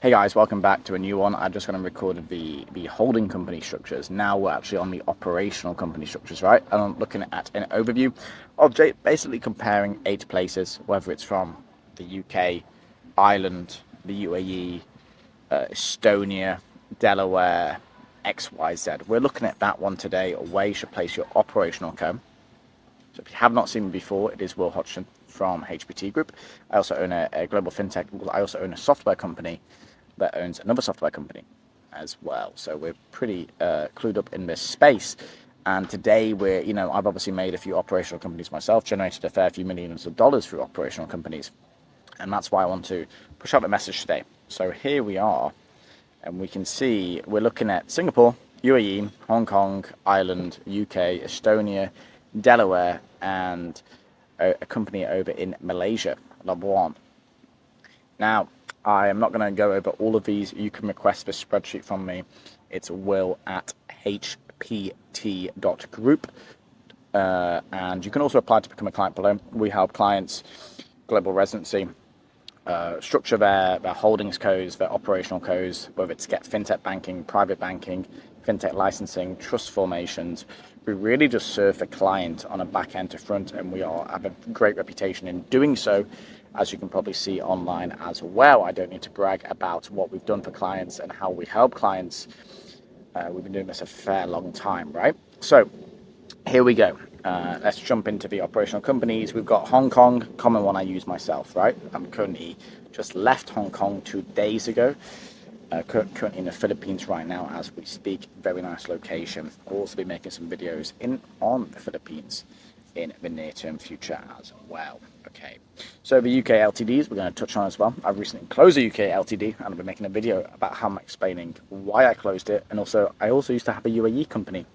Hey guys, welcome back to a new one. I'm just going to record the holding company structures. Now we're actually on the operational company structures, right? And I'm looking at an overview of basically comparing 8 places, whether it's from the UK, Ireland, the UAE, Estonia, Delaware, XYZ. We're looking at that one today, where you should place your operational co. So if you have not seen me before, it is Will Hodgson from HPT Group. I also own a global fintech. I also own a software company that owns another software company as well. So we're pretty clued up in this space. And today I've obviously made a few operational companies myself, generated a fair few millions of dollars through operational companies. And that's why I want to push out the message today. So here we are, and we can see we're looking at Singapore, UAE, Hong Kong, Ireland, UK, Estonia, Delaware, and a company over in Malaysia, Labuan. Now, I am not going to go over all of these. You can request this spreadsheet from me. It's will@hpt.group. And you can also apply to become a client below. We help clients, global residency, structure their holdings codes, their operational codes, whether it's get fintech banking, private banking, fintech licensing, trust formations. We really just serve the client on a back end to front, and we have a great reputation in doing so, as you can probably see online as well. I don't need to brag about what we've done for clients and how we help clients. We've been doing this a fair long time, right? So here we go. Let's jump into the operational companies. We've got Hong Kong, common one I use myself, right? I'm currently just left Hong Kong 2 days ago. Currently in the Philippines right now as we speak. Very nice location. I'll also be making some videos on the Philippines in the near term future as well. Okay, so the UK LTDs we're going to touch on as well. I've recently closed a UK LTD, and I'll be making a video about how I'm explaining why I closed it. And I also used to have a UAE company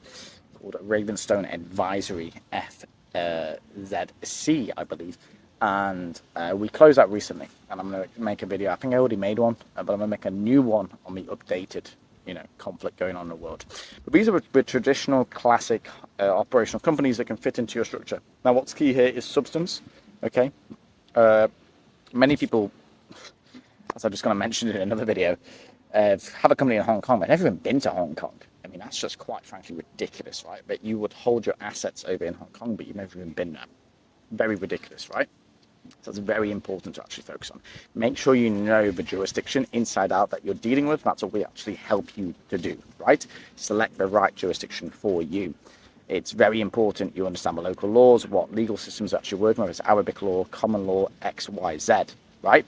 called Ravenstone Advisory, FZC, I believe. And we closed that recently, and I'm going to make a video. I think I already made one, but I'm going to make a new one on the updated conflict going on in the world. But these are the traditional classic operational companies that can fit into your structure. Now what's key here is substance. Okay, many people, as I'm just going to mention in another video, have a company in Hong Kong. They've never even been to Hong Kong. I mean, that's just quite frankly ridiculous, right? That you would hold your assets over in Hong Kong, but you've never even been there. Very ridiculous, right? So it's very important to actually focus on. Make sure you know the jurisdiction inside out that you're dealing with. That's what we actually help you to do, right? Select the right jurisdiction for you. It's very important you understand the local laws, what legal systems are actually working with. It's Arabic law, common law, X, Y, Z, right?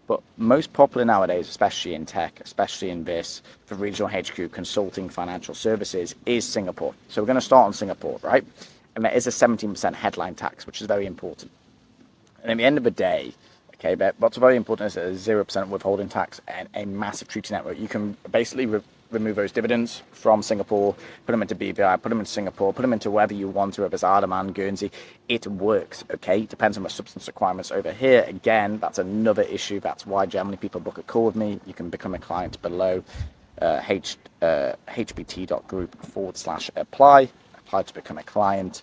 But most popular nowadays, especially in tech, especially in this, for regional HQ, consulting, financial services, is Singapore. So we're going to start on Singapore, right? And there is a 17% headline tax, which is very important. And at the end of the day, okay, but what's very important is a 0% withholding tax and a massive treaty network. You can basically remove those dividends from Singapore, put them into BVI, put them into Singapore, put them into wherever you want to, whether it's Andaman, Guernsey. It works, okay? It depends on the substance requirements over here. Again, that's another issue. That's why generally people book a call with me. You can become a client below hpt.group/apply. Apply to become a client.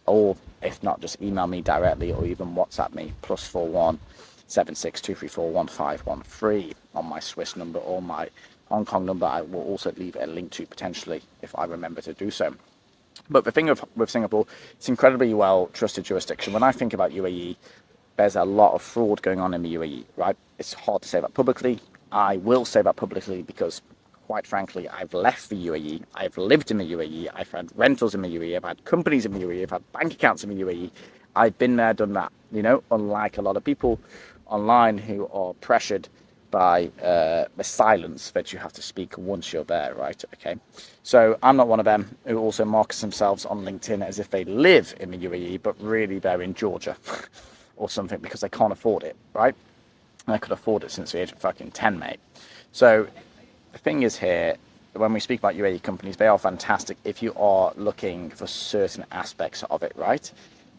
Or if not, just email me directly or even WhatsApp me, +41 7623411513 on my Swiss number or my Hong Kong number. I will also leave a link to potentially if I remember to do so. But the thing with Singapore, it's incredibly well trusted jurisdiction. When I think about UAE, there's a lot of fraud going on in the UAE, right? It's hard to say that publicly. I will say that publicly because quite frankly, I've left the UAE, I've lived in the UAE, I've had rentals in the UAE, I've had companies in the UAE, I've had bank accounts in the UAE. I've been there, done that, unlike a lot of people online who are pressured by the silence that you have to speak once you're there, right? Okay. So I'm not one of them who also markets themselves on LinkedIn as if they live in the UAE, but really they're in Georgia or something because they can't afford it, right? And I could afford it since the age of fucking 10, mate. So the thing is here, when we speak about UAE companies, they are fantastic if you are looking for certain aspects of it, right?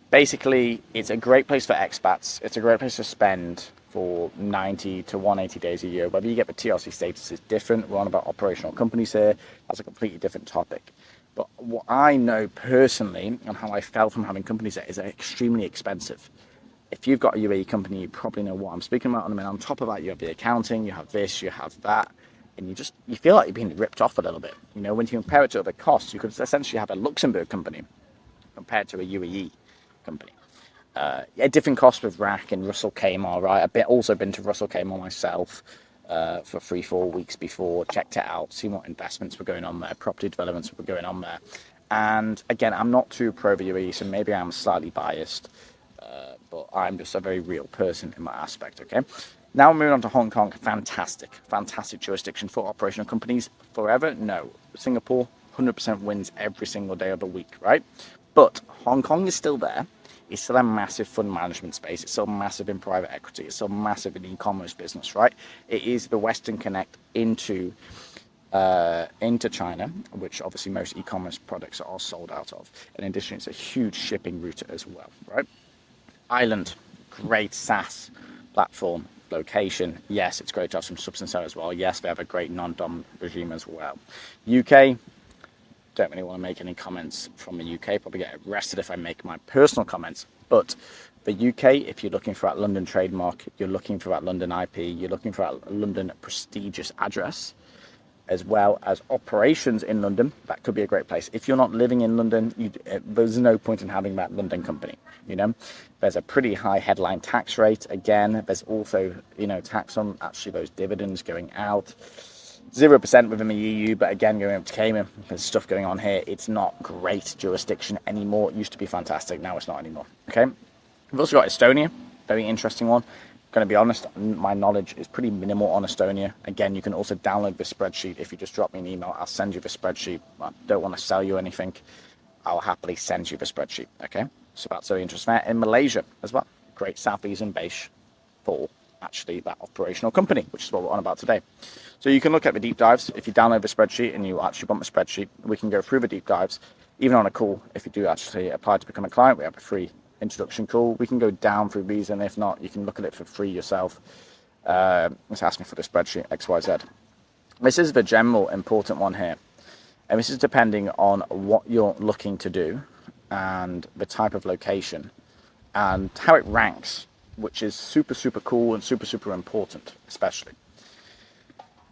Basically, it's a great place for expats. It's a great place to spend for 90 to 180 days a year. Whether you get the TRC status is different. We're on about operational companies here. That's a completely different topic. But what I know personally and how I felt from having companies there is extremely expensive. if you've got a UAE company, you probably know what I'm speaking about. I mean, on top of that, you have the accounting, you have this, you have that, and you feel like you're being ripped off a little bit. You know, when you compare it to other costs, you could essentially have a Luxembourg company compared to a UAE company. Yeah, different costs with RAC and Russell Kmart, right? I've also been to Russell Kmart myself for 3-4 weeks before, checked it out, seen what investments were going on there, property developments were going on there. And again, I'm not too pro the UAE, so maybe I'm slightly biased, but I'm just a very real person in my aspect, okay? Now we're moving on to Hong Kong. Fantastic jurisdiction for operational companies. Forever? No. Singapore, 100% wins every single day of the week, right? But Hong Kong is still there. It's still a massive fund management space. It's still massive in private equity. It's still massive in e-commerce business, right? It is the Western Connect into China, which obviously most e-commerce products are sold out of. In addition, it's a huge shipping route as well, right? Ireland, great SaaS platform. Location, yes, it's great to have some substance there as well. Yes, they have a great non-dom regime as well. UK, don't really want to make any comments from the UK. Probably get arrested if I make my personal comments. But the UK, if you're looking for that London trademark, you're looking for that London IP, you're looking for that London prestigious address, as well as operations in London, that could be a great place. If you're not living in London, there's no point in having that London company, you know. There's a pretty high headline tax rate. Again, there's also, you know, tax on actually those dividends going out. 0% within the EU, but again, going up to Cayman, there's stuff going on here. It's not great jurisdiction anymore. It used to be fantastic. Now it's not anymore, okay? We've also got Estonia, very interesting one. Going to be honest, my knowledge is pretty minimal on Estonia. Again, you can also download the spreadsheet. If you just drop me an email, I'll send you the spreadsheet. I don't want to sell you anything. I'll happily send you the spreadsheet, okay? So that's very interesting. In Malaysia as well, great South Asian base for actually that operational company, which is what we're on about today. So you can look at the deep dives. If you download the spreadsheet and you actually want the spreadsheet, we can go through the deep dives. Even on a call, if you do actually apply to become a client, we have a free introduction call. We can go down through these, and if not, you can look at it for free yourself. Just ask me for the spreadsheet, XYZ. This is the general important one here, and this is depending on what you're looking to do and the type of location and how it ranks, which is super cool and super important, especially.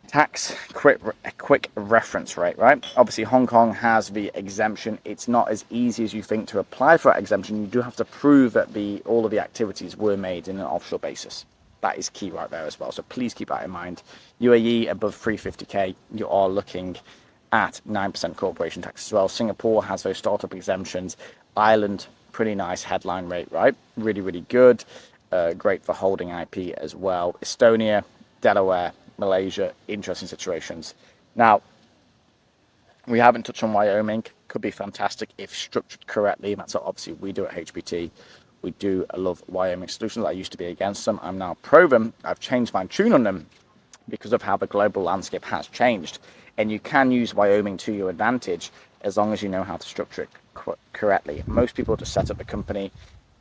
Tax, quick reference rate, right? Obviously, Hong Kong has the exemption. It's not as easy as you think to apply for that exemption. You do have to prove that all of the activities were made in an offshore basis. That is key right there as well. So please keep that in mind. UAE above 350k, you are looking at 9% corporation tax as well. Singapore has those startup exemptions. Ireland, pretty nice headline rate, right? Really good. Great for holding IP as well. Estonia, Delaware, Malaysia, interesting situations. Now, we haven't touched on Wyoming. Could be fantastic if structured correctly. That's what obviously we do at HPT. We do love Wyoming solutions. I used to be against them. I'm now pro them. I've changed my tune on them because of how the global landscape has changed. And you can use Wyoming to your advantage as long as you know how to structure it correctly. Most people just set up a company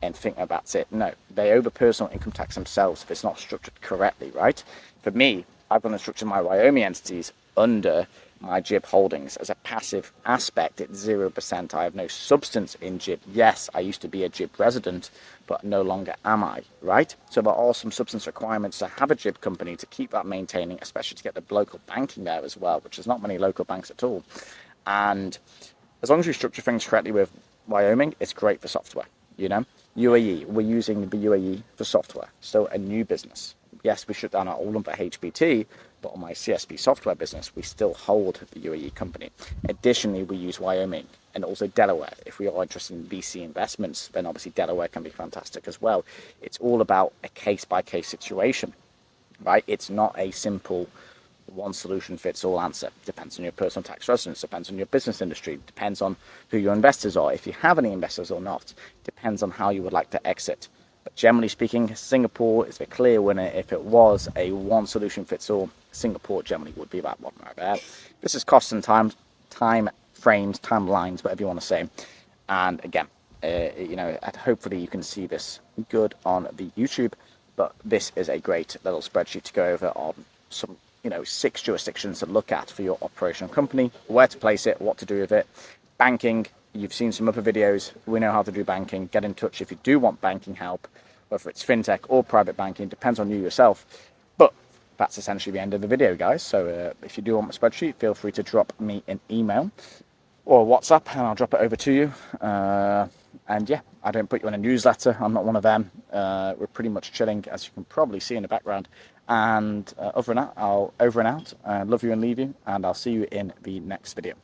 and think that that's it. No, they owe the personal income tax themselves if it's not structured correctly, right? For me, I've gone and structured my Wyoming entities under my JIB holdings as a passive aspect. It's 0%. I have no substance in JIB. Yes, I used to be a JIB resident, but no longer am I, right? So there are some substance requirements to have a JIB company to keep that maintaining, especially to get the local banking there as well, which is not many local banks at all. And as long as you structure things correctly with Wyoming, it's great for software, you know? UAE, we're using the UAE for software. So a new business. Yes, we shut down our old one for HPT, but on my CSP software business, we still hold the UAE company. Additionally, we use Wyoming and also Delaware. If we are interested in VC investments, then obviously Delaware can be fantastic as well. It's all about a case-by-case situation, right? It's not a simple one solution fits all answer. Depends on your personal tax residence, depends on your business industry, depends on who your investors are, if you have any investors or not, depends on how you would like to exit. But generally speaking, Singapore is the clear winner. If it was a one solution fits all, Singapore generally would be that one right there. This is cost and time frames, timelines, whatever you want to say. And again, you know, hopefully you can see this good on the YouTube, but this is a great little spreadsheet to go over on some, you know, 6 jurisdictions to look at for your operational company, where to place it, what to do with it. Banking, you've seen some other videos. We know how to do banking. Get in touch if you do want banking help. whether it's fintech or private banking, depends on you yourself. But that's essentially the end of the video, guys. So if you do want my spreadsheet, feel free to drop me an email or WhatsApp, and I'll drop it over to you. And yeah, I don't put you in a newsletter. I'm not one of them. We're pretty much chilling, as you can probably see in the background. And over and out. Love you and leave you, and I'll see you in the next video.